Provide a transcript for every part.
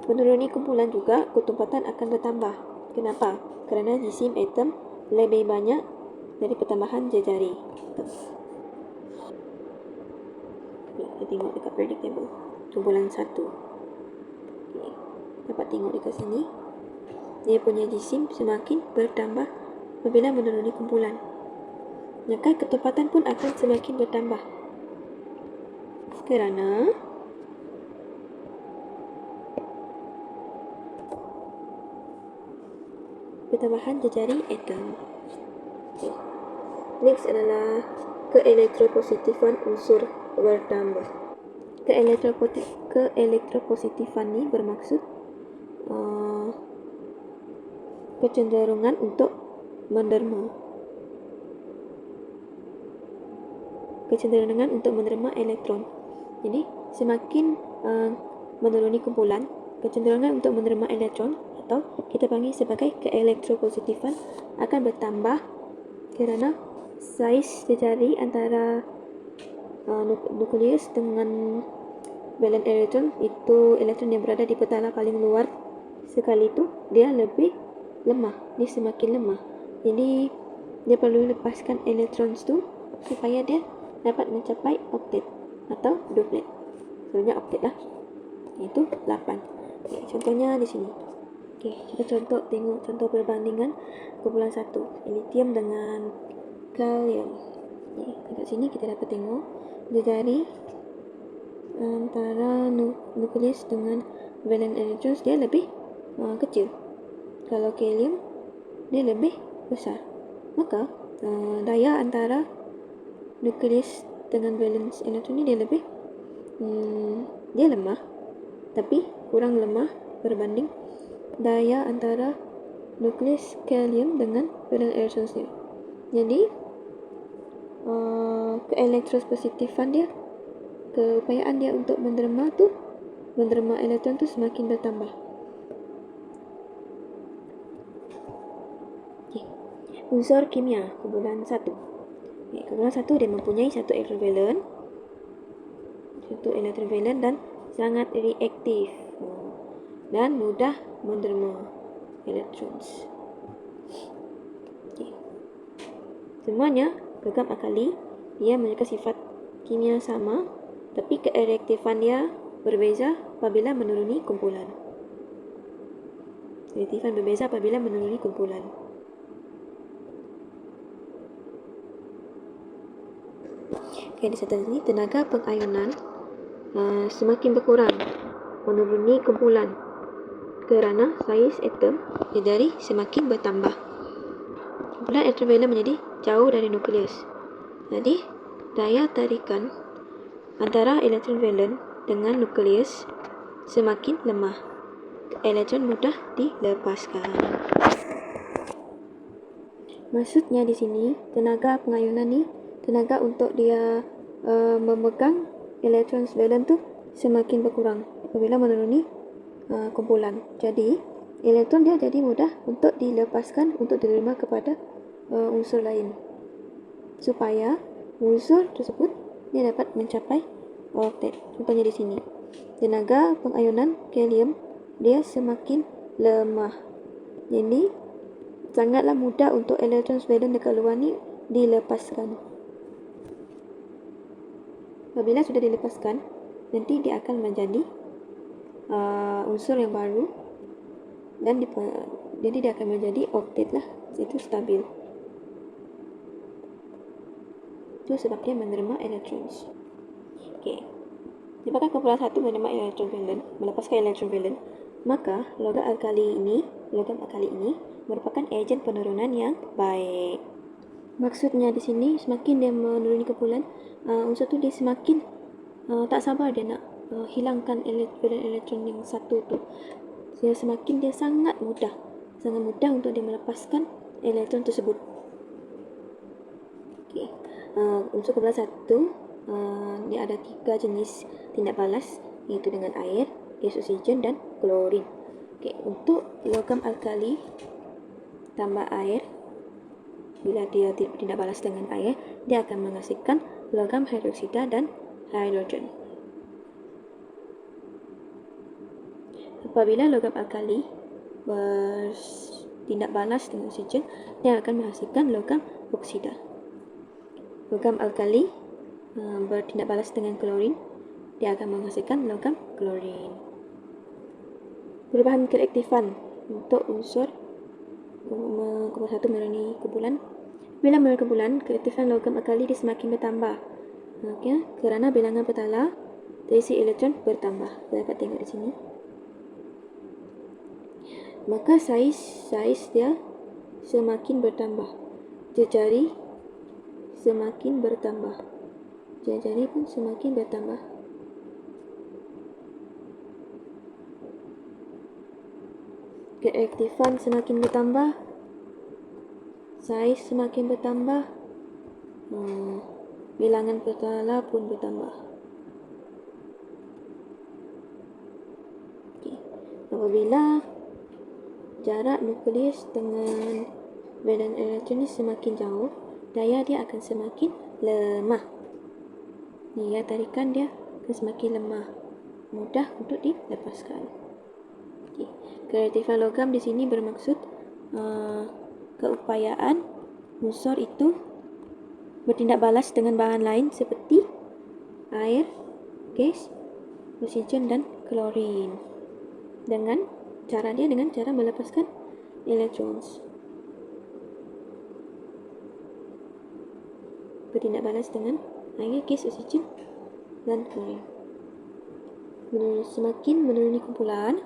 Menuruni kumpulan juga, ketumpatan akan bertambah. Kenapa? Kerana jisim atom lebih banyak dari pertambahan jejari. Kita tengok dekat periodic table. Kumpulan 1. Dapat tengok dekat sini. Dia punya jisim semakin bertambah apabila menuruni kumpulan. Maka ketumpatan pun akan semakin bertambah. Kerana pertambahan jejari atom. Next adalah keelektropositifan unsur bertambah. Keelektropositifan ni bermaksud kecenderungan untuk menderma. Kecenderungan untuk menerima elektron. Jadi semakin menuruni kumpulan, kecenderungan untuk menerima elektron atau kita panggil sebagai keelektropositifan akan bertambah kerana saiz jejari antara nukleus dengan valence elektron, itu elektron yang berada di petala paling luar sekali itu, dia lebih lemah, dia semakin lemah. Jadi dia perlu lepaskan elektron itu supaya dia dapat mencapai oktet atau duplet. Sebenarnya oktet lah, iaitu 8. Okay, contohnya di sini. Okay, kita tengok contoh perbandingan kumpulan 1, lithium dengan kalium. Okay, dekat sini kita dapat tengok jejari antara nukleus dengan valence elektron dia lebih kecil. Kalau kalium dia lebih besar. Maka daya antara nukleus dengan valence elektron ni dia lebih dia lemah, tapi kurang lemah berbanding daya antara nukleus kalium dengan valence elektron dia. Jadi keelektropositifan dia, keupayaan dia untuk menderma elektron tu semakin bertambah. Okay. Unsur kimia kumpulan 1. Okay, kumpulan 1 dia mempunyai satu elektron valen dan sangat reaktif dan mudah menderma elektron. Okay. Semuanya logam alkali, dia memiliki sifat kimia sama, tapi kereaktifan dia berbeza apabila menuruni kumpulan. Reaktifan berbeza apabila menuruni kumpulan. Okay, di sebelah sini tenaga pengayunan semakin berkurang menuruni kumpulan kerana saiz atom jejari semakin bertambah. Kumpulan elektron valen menjadi jauh dari nukleus. Jadi daya tarikan antara elektron valen dengan nukleus semakin lemah. Elektron mudah dilepaskan. Maksudnya di sini tenaga pengayunan ni, tenaga untuk dia memegang elektron valen tu semakin berkurang apabila menuruni kumpulan. Jadi elektron dia jadi mudah untuk dilepaskan untuk diterima kepada unsur lain, supaya unsur tersebut dia dapat mencapai oktet. Contohnya di sini, tenaga pengayunan kalium dia semakin lemah. Jadi sangatlah mudah untuk elektron valen dekat luar ni dilepaskan. Apabila sudah dilepaskan, nanti dia akan menjadi unsur yang baru dan jadi dia akan menjadi oktet lah, itu stabil. Itu sebab dia menerima elektron. Okey. Disebabkan kumpulan 1 menerima elektron valen, melepaskan elektron valen, maka logam alkali ini merupakan ejen penurunan yang baik. Maksudnya di sini semakin dia menuruni kumpulan, unsur tu dia semakin tak sabar dia nak hilangkan elektron yang satu tu. Dia sangat mudah untuk dia melepaskan elektron tersebut. Okey. Unsur kumpulan 1 dia ada 3 jenis tindak balas, iaitu dengan air, gas oksigen dan klorin. Okey, untuk logam alkali tambah air, bila dia tindak balas dengan air, dia akan menghasilkan logam hidroksida dan hidrogen. Apabila logam alkali bertindak balas dengan oksigen, dia akan menghasilkan logam oksida. Logam alkali bertindak balas dengan klorin, dia akan menghasilkan logam klorin. Perubahan kereaktifan untuk unsur kumpul 1 menuruni kumpulan. Bila menuruni kumpulan, kereaktifan logam alkali dia semakin bertambah. Okay? Kerana bilangan petala terisi elektron bertambah. Kita dapat tengok di sini. Maka saiz dia semakin bertambah. Jejari semakin bertambah. Jejari pun semakin bertambah. Kereaktifan semakin bertambah. Saiz semakin bertambah. Bilangan petala pun bertambah. Okay. Apabila jarak nukleus dengan valence elektron semakin jauh, daya dia akan semakin lemah. Daya tarikan dia akan semakin lemah, mudah untuk dilepaskan. Okay. Kereaktifan logam di sini bermaksud keupayaan unsur itu bertindak balas dengan bahan lain seperti air, gas, oksigen dan klorin. Dengan cara melepaskan elektron. Bertindak balas dengan air, gas, oksigen dan klorin. Semakin menuruni kumpulan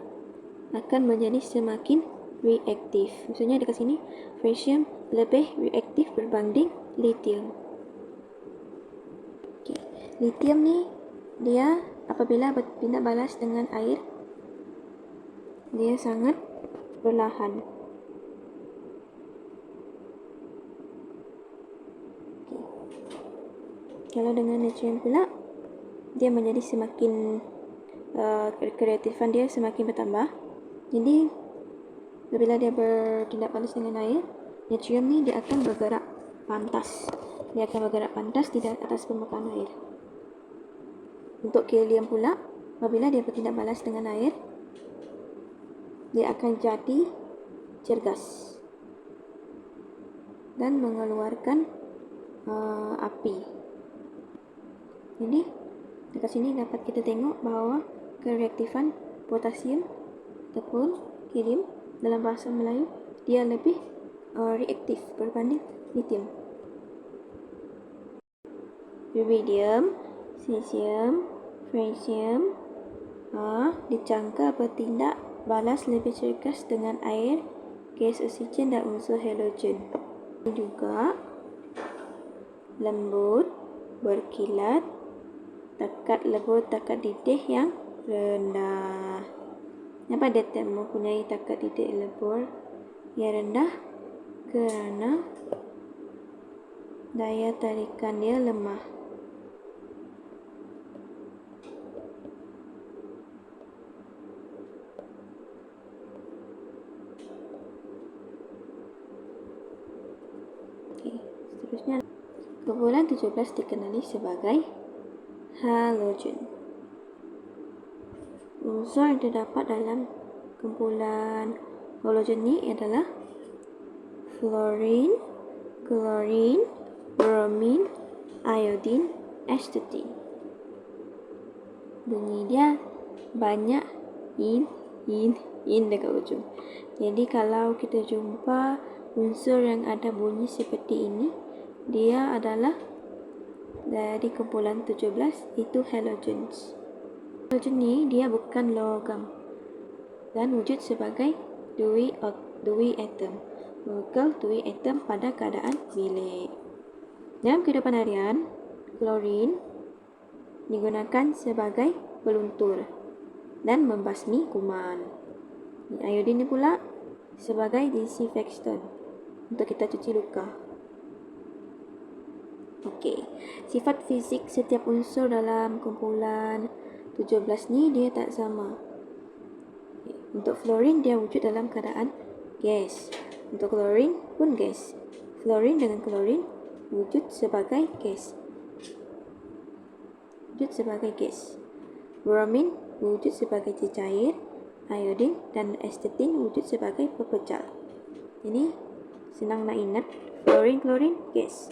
akan menjadi semakin reaktif. Maksudnya dekat sini francium lebih reaktif berbanding lithium. Okay. Lithium ni dia apabila bertindak balas dengan air, dia sangat perlahan. Okay. Kalau dengan natrium pula, dia menjadi semakin kereaktifan dia semakin bertambah. Jadi apabila dia bertindak balas dengan air, natrium ni dia akan bergerak pantas. Dia akan bergerak pantas di atas permukaan air. Untuk helium pula, apabila dia bertindak balas dengan air, dia akan jadi cergas dan mengeluarkan api. Jadi dekat sini dapat kita tengok bahawa kereaktifan potasium ataupun helium dalam bahasa Melayu dia lebih reaktif berbanding lithium. Iridium, cesium, francium dicangka bertindak balas lebih cergas dengan air, gas oksigen dan unsur halogen. Ini juga lembut, berkilat, takat lembut, takat didih yang rendah. Kenapa dia mempunyai takat didih lembut yang rendah? Kerana daya tarikan dia lemah. Seterusnya, kumpulan 17 dikenali sebagai halogen. Unsur yang terdapat dalam kumpulan halogen ini adalah fluorine, chlorine, bromine, iodine, astatine. Bunyi dia banyak in dekat ujung. Jadi kalau kita jumpa unsur yang ada bunyi seperti ini, dia adalah dari kumpulan 17, itu halogens. Halogen ni dia bukan logam dan wujud sebagai dui atom. Molekul dui atom pada keadaan bilik. Dalam kehidupan harian, klorin digunakan sebagai peluntur dan membasmi kuman. Iodin ni pula sebagai disinfektan untuk kita cuci luka. Okey, sifat fizik setiap unsur dalam kumpulan 17 ni dia tak sama. Untuk fluorine dia wujud dalam keadaan gas. Untuk chlorine pun gas. Fluorine dengan chlorine wujud sebagai gas. Bromine wujud sebagai cecair iodin dan asetin wujud sebagai pepecah. Ini senang nak ingat. Fluorine, klorin, gas.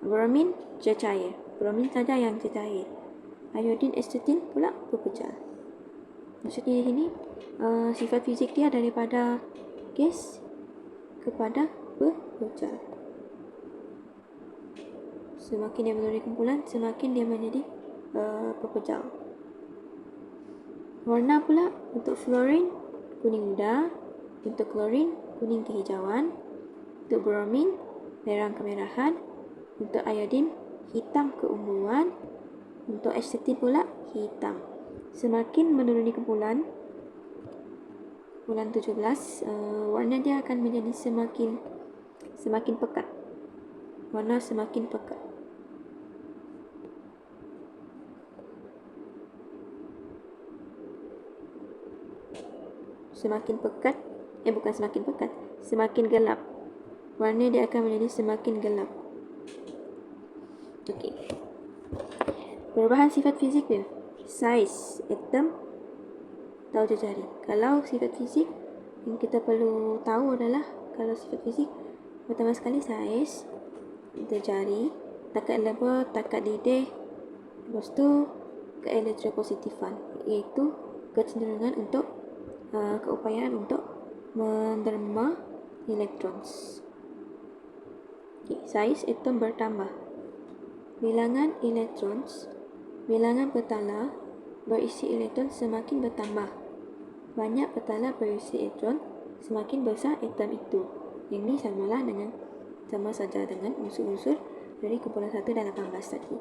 Bromin, cecair. Bromin saja yang cecair. Iodin, asetin pula pepecah. Maksudnya di sini sifat fizik dia daripada gas kepada pepecah. Semakin dia menuruni kumpulan, semakin dia menjadi pepecah. Warna pula untuk fluorine kuning muda, untuk klorin kuning kehijauan, untuk bromin merah kemerahan, untuk iodin hitam keunguan, untuk asetin pula hitam. Semakin menuruni kumpulan 17, warna dia akan menjadi semakin pekat. Warna semakin pekat. Semakin gelap. Warna dia akan menjadi semakin gelap. Okey. Perubahan sifat fizik dia. Saiz atom atau jejari. Kalau sifat fizik yang kita perlu tahu adalah kalau sifat fizik pertama sekali saiz, jejari, takat leba, takat didih, lepas tu keelektropositifan, iaitu kecenderungan untuk keupayaan untuk menderma elektron. Saiz atom bertambah. Bilangan elektron, bilangan petala berisi elektron semakin bertambah. Banyak petala berisi elektron, semakin besar atom itu. Yang ini sama saja dengan unsur-unsur dari kumpulan 1 dan 18 tadi.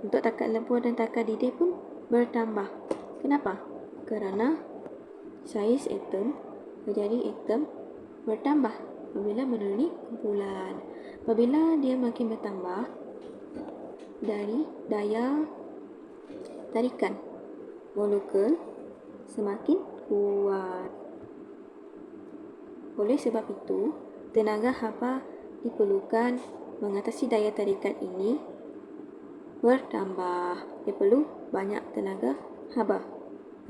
Untuk takat lebur dan takat didih pun bertambah. Kenapa? Kerana saiz atom, jejari atom bertambah apabila menuruni kumpulan. Apabila dia makin bertambah, dari daya tarikan molekul semakin kuat. Oleh sebab itu, tenaga haba diperlukan mengatasi daya tarikan ini bertambah. Dia perlu banyak tenaga haba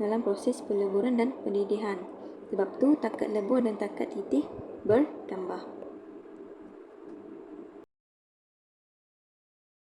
dalam proses peleburan dan pendidihan. Sebab tu takat lebur dan takat didih bertambah.